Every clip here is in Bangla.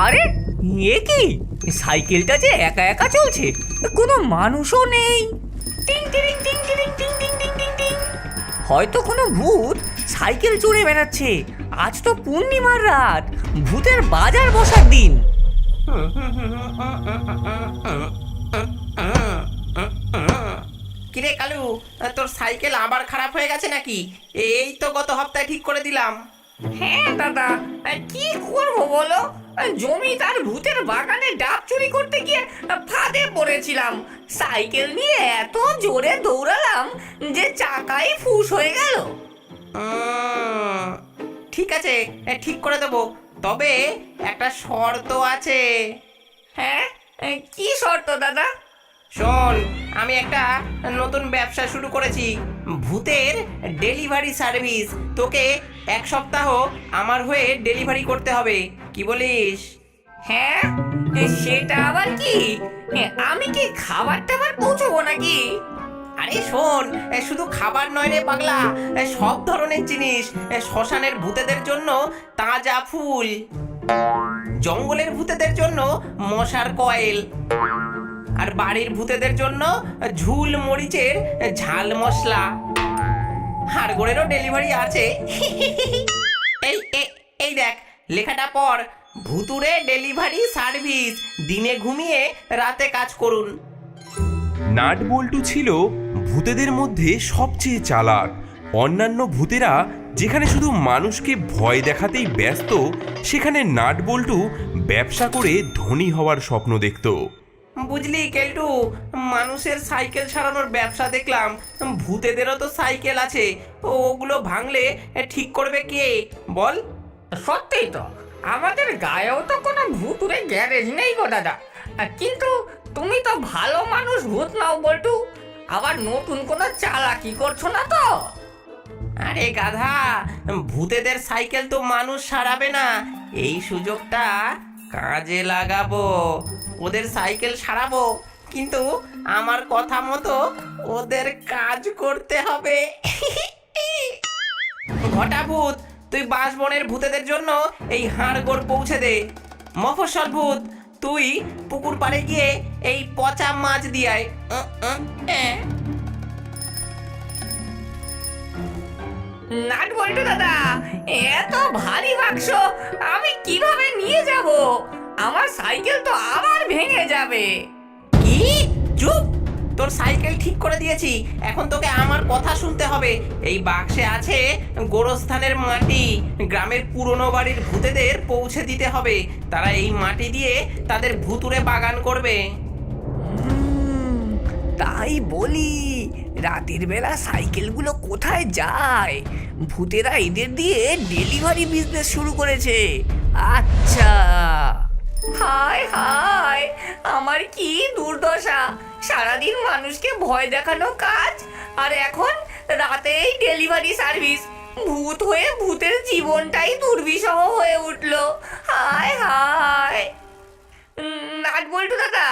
আরে এ কি, সাইকেলটা যে একা একা চলছে, কোনো মানুষও নেই। টিং টিং টিং টিং টিং টিং টিং টিং টিং। হয়তো কোনো ভূত সাইকেল চড়ে বেড়াচ্ছে। আজ তো পূর্ণিমার রাত, ভূতের বাজার বসার দিন। কিরে কালু, তোর সাইকেল আবার খারাপ হয়ে গেছে নাকি? এই তো গত সপ্তাহে ঠিক করে দিলাম। হ্যাঁ দাদা, কি করবো বলো, জমিদার ভূতের বাগানে ডাব চুরি করতে গিয়ে ফাঁদে পড়েছিলাম। সাইকেল নিয়ে এত জোরে দৌড়ালাম যে চাকাই ফুস হয়ে গেল। ঠিক আছে, ঠিক করে দেবো, তবে একটা শর্ত আছে। হ্যাঁ, কি শর্ত দাদা? শোন, আমি একটা নতুন ব্যবসা শুরু করেছি, ভূতের ডেলিভারি সার্ভিস। তোকে 1 সপ্তাহ আমার হয়ে ডেলিভারি করতে হবে, কি বলিস? হ্যাঁ, সেটা আবার কি? আমি কি খাবার টাবার পৌঁছবো নাকি? আরে শোন, শুধু খাবার নয় রে পাগলা, সব ধরনের জিনিস। শ্মশানের ভূতেদের জন্য তাজা ফুল, জঙ্গলের ভূতেদের জন্য মশার কয়েল, আর বাড়ির ভূতেদের জন্য ঝুল মরিচের ঝাল মশলা। হাড়গোড়েরও ডেলিভারি আছে। এই এই দেখ, লেখাটা পড়, ভুতুরে ডেলিভারি সার্ভিস, দিনে ঘুমিয়ে রাতে কাজ করুন। নাটবল্টু ছিল ভূতেদের মধ্যে সবচেয়ে চালাক। অন্যান্য ভূতেরা যেখানে শুধু মানুষকে ভয় দেখাতেই ব্যস্ত, সেখানে নাটবল্টু ব্যবসা করে ধনী হওয়ার স্বপ্ন দেখত। বুঝলি কেলটু, মানুষের সাইকেল সারানোর ব্যবসা দেখলাম, ভূতেদেরও তো সাইকেল আছে, ওগুলো ভাঙলে ঠিক করবে কে বল? সত্যিই তো, আমাদের গায়েও তো কোনো ভুতুরে গ্যারেজ নেই গো দাদা। কিন্তু তুমি তো ভালো মানুষ, ভূত নাও বল্টু, আবার নতুন কোনো চালাকি করছো না তো? আরে গাধা, ভূতেদের সাইকেল তো মানুষ সারাবে না, এই সুযোগটা কাজে লাগাবো, ওদের সাইকেল সারাবো, কিন্তু আমার কথা মতো ওদের কাজ করতে হবে। ঘটা ভূত, তুই বাঁশবনের ভূতেদের জন্য এই হাড়গোড় পৌঁছে দে। মফস্বল ভূত, তুই পুকুর পাড়ে গিয়ে এই পচা মাছ দিয়ে আয়। নাট বল্টু দাদা, এত ভারী বাক্স আমি কিভাবে নিয়ে যাব? আমার সাইকেল তো আবার ভেঙে যাবে। কি? চুপ! তোর সাইকেল ঠিক করে দিয়েছি, এখন তোকে আমার কথা শুনতে হবে। এই বাক্সে আছে গোরস্থানের মাটি, গ্রামের পুরনো বাড়ির ভূতেদের পৌঁছে দিতে হবে। তারা এই মাটি দিয়ে তাদের ভুতুরে বাগান করবে। তাই বলি, রাতের বেলা সাইকেলগুলো কোথায় যায়? ভূতেরা এদের দিয়ে ডেলিভারি বিজনেস শুরু করেছে। আচ্ছা, হায় হায়, আমার কি দুর্দশা! সারাদিন মানুষকে ভয় দেখানো কাজ, আর এখন রাতেই ডেলিভারি সার্ভিস। ভূত হয়ে ভূতের জীবনটাই দুর্বিষহ হয়ে উঠলো। হায় হায়। নাট বল্টু দাদা,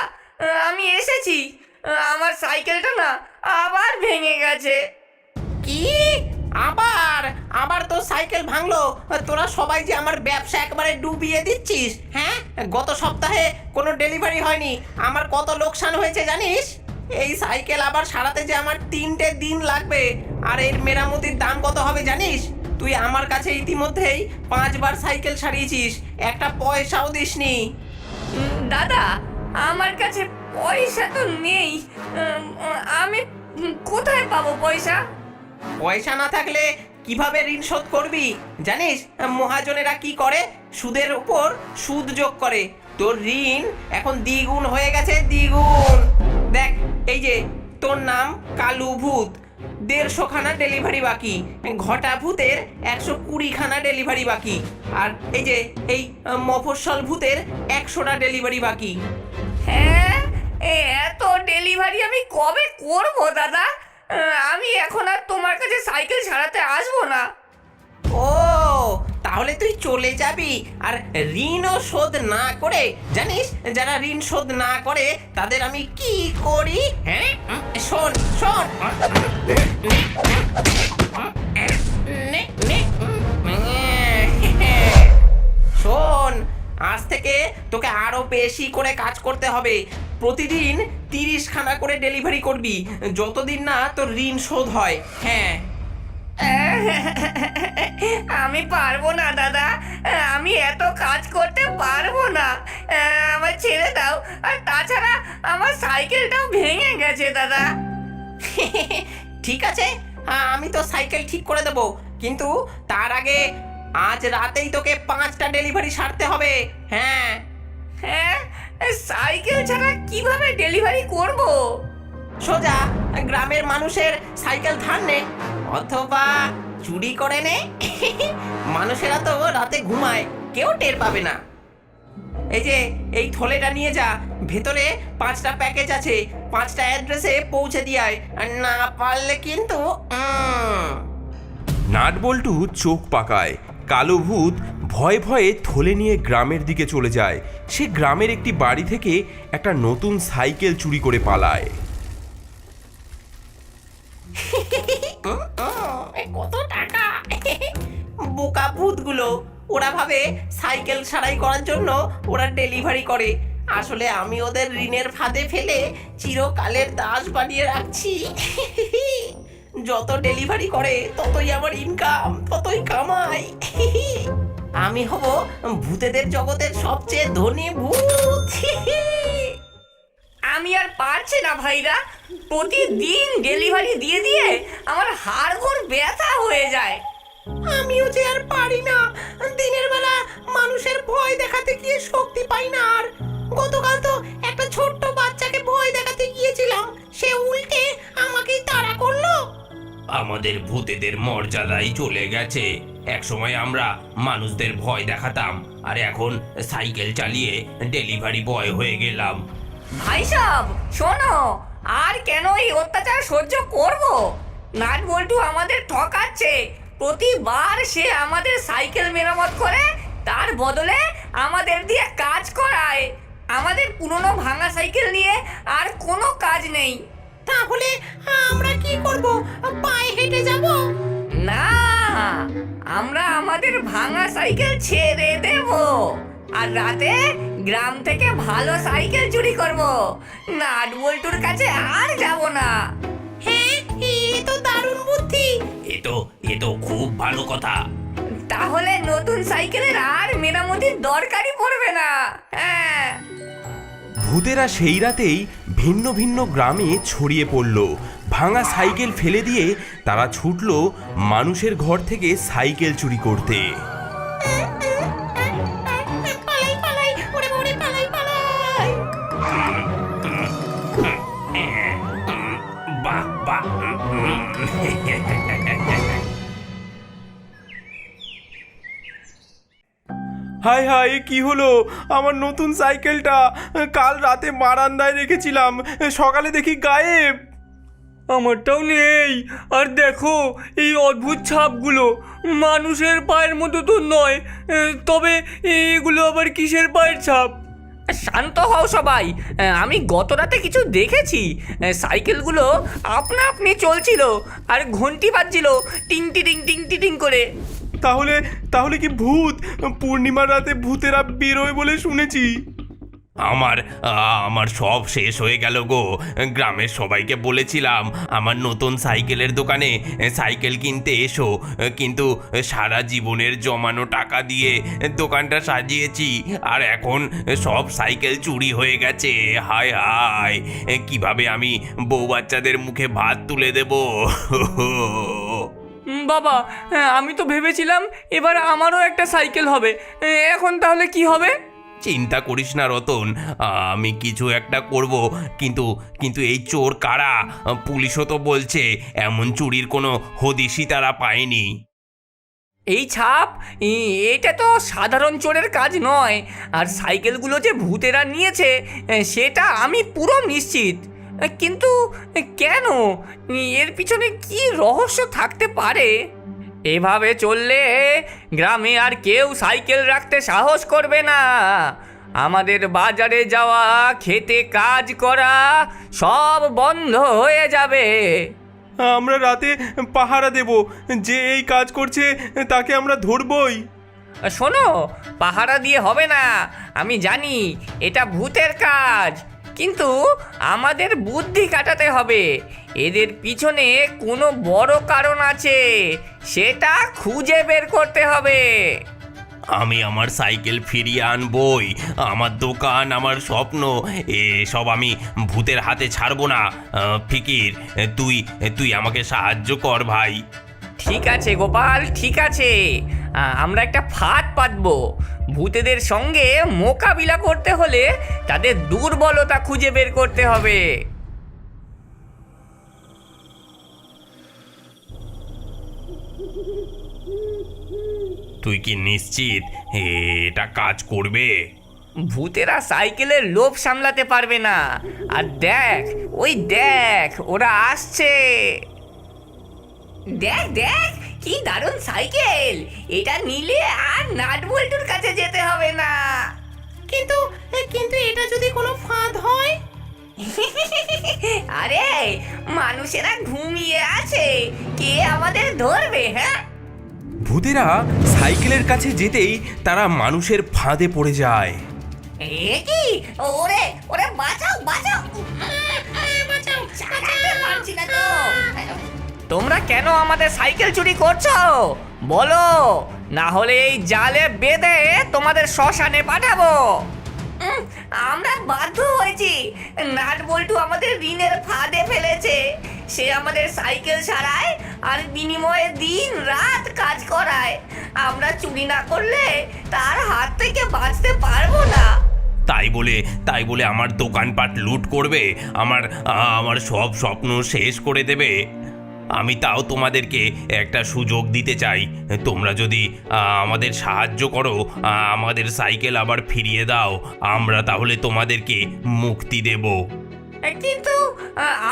আমি এসেছি। আমার সাইকেলটা না আবার ভেঙে গেছে। কি? আবার আবার তোর সাইকেল ভাঙলো? তোরা সবাই যে আমার ব্যবসা একবারে ডুবিয়ে দিচ্ছিস, হ্যাঁ? গত সপ্তাহে কোনো ডেলিভারি হয়নি, আমার কত লোকসান হয়েছে জানিস? এই সাইকেল আবার সারাতে যে আমার 3টে দিন লাগবে, আর এর মেরামতির দাম কত হবে জানিস? তুই আমার কাছে ইতিমধ্যেই 5বার সাইকেল সারিয়েছিস, একটা পয়সাও দিসনি। দাদা, আমার কাছে পয়সা তো নেই। আমি কোথায় পাবো পয়সা? পয়সা না থাকলে কিভাবে ঋণ শোধ করবি জানিস? মহাজনেরা কি করে? সুদের উপর সুদ যোগ করে। তোর ঋণ এখন দ্বিগুণ হয়ে গেছে, দ্বিগুণ। দেখ, এই যে তোর নাম কালু ভূত, 150 খানা ডেলিভারি বাকি। ঘটা ভূতের 120 খানা ডেলিভারি বাকি। আর এই যে এই মফস্বল ভূতের 100টা ডেলিভারি বাকি। হ্যাঁ, এত ডেলিভারি আমি কবে করবো দাদা? আমি এখন আর তোমার কাছে সাইকেল সারাতে আসবো না। ও, তাহলে তুই চলে যাবি আর ঋণও শোধ না করে? জানিস, যারা ঋণ শোধ না করে তাদের আমি কি করি? হ্যাঁ, শোন শোন, শোন, আজ থেকে বেশি করে কাজ করতে হবে। প্রতিদিন 30 খানা করে ডেলিভারি করবি, যতদিন না তোর ঋণ শোধ হয়। হ্যাঁ, আমি পারবো না দাদা, আমি এত কাজ করতে পারবো না, আমার ছেড়ে দাও। আর তাছাড়া আমার সাইকেলটাও ভেঙে গেছে দাদা। ঠিক আছে, আমি তো সাইকেল ঠিক করে দেবো, কিন্তু তার আগে আজ রাতেই তোকে 5টা ডেলিভারি সারতে হবে। হ্যাঁ, হ্যাঁ, সাইকেল ছাড়া কিভাবে ডেলিভারি করব? সোজা গ্রামের মানুষের সাইকেল ধার নে, অথবা চুরি করে নে। মানুষেরা তো রাতে ঘুমায়, কেউ টের পাবে না। এই যে এই থলেটা নিয়ে যা, ভেতরে 5টা প্যাকেজ আছে, 5টা অ্যাড্রেসে পৌঁছে দিয়ায়। আর না পারলে কিন্তু নাটবল্টু চোখ পাকায়। কালো ভূত ভয়ে ভয়ে থলে নিয়ে গ্রামের দিকে চলে যায়। সে গ্রামের একটি বাড়ি থেকে একটা নতুন সাইকেল চুরি করে পালায়। কত টাকা! বোকা ভূতগুলো, ওরা ভাবে সাইকেল সারাই করার জন্য ওরা ডেলিভারি করে। আসলে আমি ওদের ঋণের ফাঁদে ফেলে চিরকালের দাস বানিয়ে রাখছি। যত ডেলিভারি করে ততই আমার ইনকাম, ততই কামাই। আমি হব ভূতেদের জগতের সবচেয়ে ধনী ভূত। আমি আর পারছি না ভাইরা, প্রতিদিন ডেলিভারি দিয়ে দিয়ে আমার হাড়গোড় ব্যথা হয়ে যায়। আমিও যে আর পারি না, দিনের বেলা মানুষের ভয় দেখাতে গিয়ে শক্তি পাই না। আর গতকাল তো একটা ছোট্ট বাচ্চাকে ভয় দেখাতে গিয়েছিলাম, সে উল্টে আমাকেই তাড়া করলো। আমাদের ভূতেদের মর্যাদাই চলে গেছে। একসময় আমরা মানুষদের ভয় দেখাতাম, আর এখন সাইকেল চালিয়ে ডেলিভারি বয় হয়ে গেলাম। ভাই সাহেব শোনো, আর কেন এই অত্যাচার সহ্য করব? নাট বল্টু আমাদের ঠকাচ্ছে। প্রতিবার সে আমাদের সাইকেল মেরামত করে, তার বদলে আমাদের দিয়ে কাজ করায়। আমাদের পুরনো ভাঙা সাইকেল নিয়ে আর কোনো কাজ নেই। তাহলে আমরা কি করব? পায়ে হেঁটে যাব? না, আমরা আমাদের ভাঙা সাইকেল ছেড়ে দেব আর রাতে গ্রাম থেকে ভালো সাইকেল চুরি করব। নাট বল্টুর কাছে আর যাব না। হ্যাঁ, এ তো দারুণ বুদ্ধি। এ তো খুব ভালো কথা। তাহলে নতুন সাইকেলের আর মেরামতির দরকারই পড়বে না। হ্যাঁ, ভূতেরা সেই রাতেই ভিন্ন ভিন্ন গ্রামে ছড়িয়ে পড়ল। ভাঙা সাইকেল ফেলে দিয়ে তারা ছুটল মানুষের ঘর থেকে সাইকেল চুরি করতে। পালাই পালাই, ওরে ওরে পালাই পালাই। বাহ বাহ। হাই হাই, কি হলো? আমার নতুন সাইকেলটা কাল রাতে বারান্দায় রেখেছিলাম, সকালে দেখি গায়েব। আমারটাও নেই। আর দেখো এই অদ্ভুত ছাপগুলো, মানুষের পায়ের মতো তো নয়, তবে এগুলো আবার কিসের পায়ের ছাপ? শান্ত হও সবাই। আমি গত রাতে কিছু দেখেছি। সাইকেলগুলো আপনা আপনি চলছিল আর ঘন্টি বাজছিল টিং টিং টিং টিং করে। তাহলে তাহলে কি ভূত? পূর্ণিমার রাতে ভূতেরা বেরোয় বলে শুনেছি। আমার সব শেষ হয়ে গেল গো। গ্রামের সবাইকে বলেছিলাম আমার নতুন সাইকেলের দোকানে সাইকেল কিনতে এসো, কিন্তু সারা জীবনের জমানো টাকা দিয়ে দোকানটা সাজিয়েছি, আর এখন সব সাইকেল চুরি হয়ে গেছে। হায় হায়, কিভাবে আমি বউ বাচ্চাদের মুখে ভাত তুলে দেব? বাবা, আমি তো ভেবেছিলাম এবার আমারও একটা সাইকেল হবে। এখন তাহলে কি হবে? চিন্তা করিস না রতন, আমি কিছু একটা করব। কিন্তু এই চোর কারা? পুলিশও তো বলছে এমন চুরির কোনো হদিশই তারা পায়নি। এই ছাপ, এটা তো সাধারণ চোরের কাজ নয়। আর সাইকেলগুলো যে ভূতেরা নিয়েছে সেটা আমি পুরো নিশ্চিত। কিন্তু কেন? এর পিছনে কি রহস্য থাকতে পারে? এভাবে চললে গ্রামে আর কেউ সাইকেল রাখতে সাহস করবে না। আমাদের বাজারে যাওয়া, খেতে কাজ করা সব বন্ধ হয়ে যাবে। আমরা রাতে পাহারা দেব, যে এই কাজ করছে তাকে আমরা ধরবই। শোনো, পাহারা দিয়ে হবে না, আমি জানি এটা ভূতের কাজ, কিন্তু আমাদের বুদ্ধি কাটাতে হবে। এদের পিছনে কোনো বড় কারণ আছে, সেটা খুঁজে বের করতে হবে। আমি আমার সাইকেল ফিরিয়ে আনবই, আমার দোকান, আমার স্বপ্ন, এসব আমি ভূতের হাতে ছাড়বো না। ফিকির, তুই তুই আমাকে সাহায্য কর ভাই। ঠিক আছে গোপাল, ঠিক আছে, আমরা একটা ফাঁদ পাতবো। ভূতেদের সঙ্গে মোকাবিলা করতে হলে তাদের দুর্বলতা খুঁজে বের করতে হবে। তুই কি নিশ্চিত এটা কাজ করবে? ভূতেরা সাইকেলের লোভ সামলাতে পারবে না। আর দেখ, ওই দেখ, ওরা আসছে। দেখ দেখ, কি দারুণ সাইকেল! এটা নিলে আর নাটবল্টুর কাছে যেতে হবে না। কিন্তু কিন্তু এটা যদি কোনো ফাঁদ হয়? আরে, মানুষেরা ঘুমিয়ে আছে, কে আমাদের ধরবে? হ্যাঁ, ভূতেরা সাইকেলের কাছে যেতেই তারা মানুষের ফাঁদে পড়ে যায়। এ কি? ওরে ওরে, বাঁচাও বাঁচাও, বাঁচাও, চালাতে পারছি না তো। তোমরা কেন আমাদের সাইকেল চুরি করছো বলো, না হলে এই জালে বেঁধে তোমাদের শ্মশানে পাঠাবো। আমরা বাধ্য হয়েছি, নাটবল্টু আমাদের ঋণের ফাঁদে ফেলেছে। সে আমাদের সাইকেল সারায় আর বিনিময়ে দিন রাত কাজ করায়। আমরা চুরি না করলে তার হাত থেকে বাঁচতে পারবো না। তাই বলে আমার দোকানপাট লুট করবে, আমার সব স্বপ্ন শেষ করে দেবে। আমি তাও তোমাদেরকে একটা সুযোগ দিতে চাই। তোমরা যদি আমাদের সাহায্য করো, আমাদের সাইকেল আবার ফিরিয়ে দাও, আমরা তাহলে তোমাদেরকে মুক্তি দেব। কিন্তু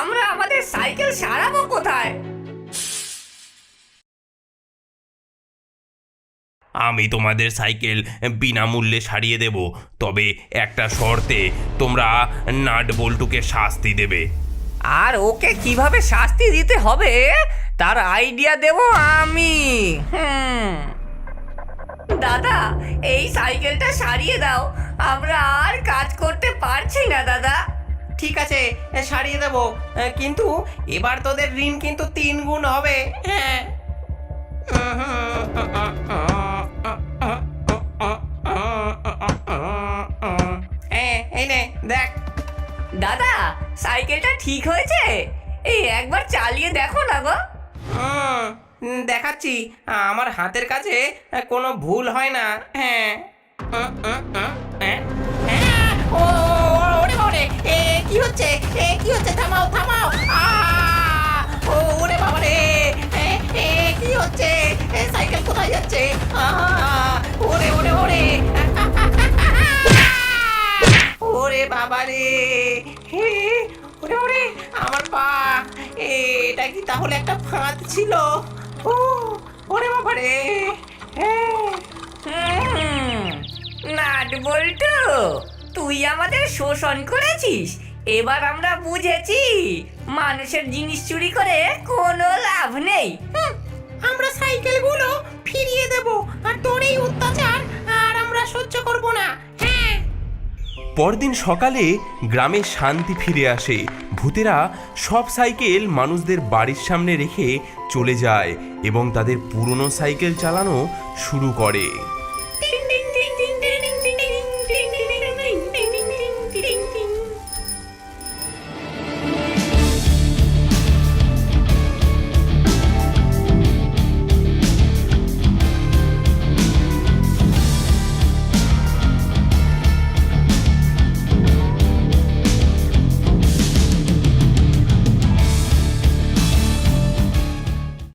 আমরা আমাদের সাইকেল সারাবো কোথায়? আমি তোমাদের সাইকেল বিনামূল্যে সারিয়ে দেব, তবে একটা শর্তে, তোমরা নাটবল্টুকে শাস্তি দেবে। আর ওকে কিভাবে শাস্তি দিতে হবে তার আইডিয়া দেব আমি। দাদা, এই সাইকেলটা সারিয়ে দাও, আমরা আর কাজ করতে পারছি না দাদা। ঠিক আছে, সারিয়ে দেবো, কিন্তু এবার তোদের ঋণ কিন্তু 3 গুণ হবে। হ্যাঁ। এই নে দেখ। দাদা, সাইকেলটা ঠিক হয়েছে? এই একবার চালিয়ে দেখো না গো। দেখাচ্ছি, আমার হাতের কাছে কোনো ভুল হয় না। হ্যাঁ। ওরে কি হচ্ছে? কি হচ্ছে? থামাও থামাও! ওরে বাবা রে, কি হচ্ছে? সাইকেল কোথায় যাচ্ছে? ওরে ওরে ওরে, ওরে বাবা রে, ওরে ওরে, আমার পা! এটা কি তাহলে একটা ফাঁদ ছিল? ওরে বাবা রে! নাটবল্টু, তুই আমাদের শোষণ করেছিস। এবার আমরা বুঝেছি মানুষের জিনিস চুরি করে কোনো লাভ নেই। আমরা সাইকেলগুলো ফিরিয়ে দেব, আর তোর এই অত্যাচার আর আমরা সহ্য করব না। হ্যাঁ। পরদিন সকালে গ্রামে শান্তি ফিরে আসে। ভূতেরা সব সাইকেল মানুষদের বাড়ির সামনে রেখে চলে যায় এবং তাদের পুরনো সাইকেল চালানো শুরু করে।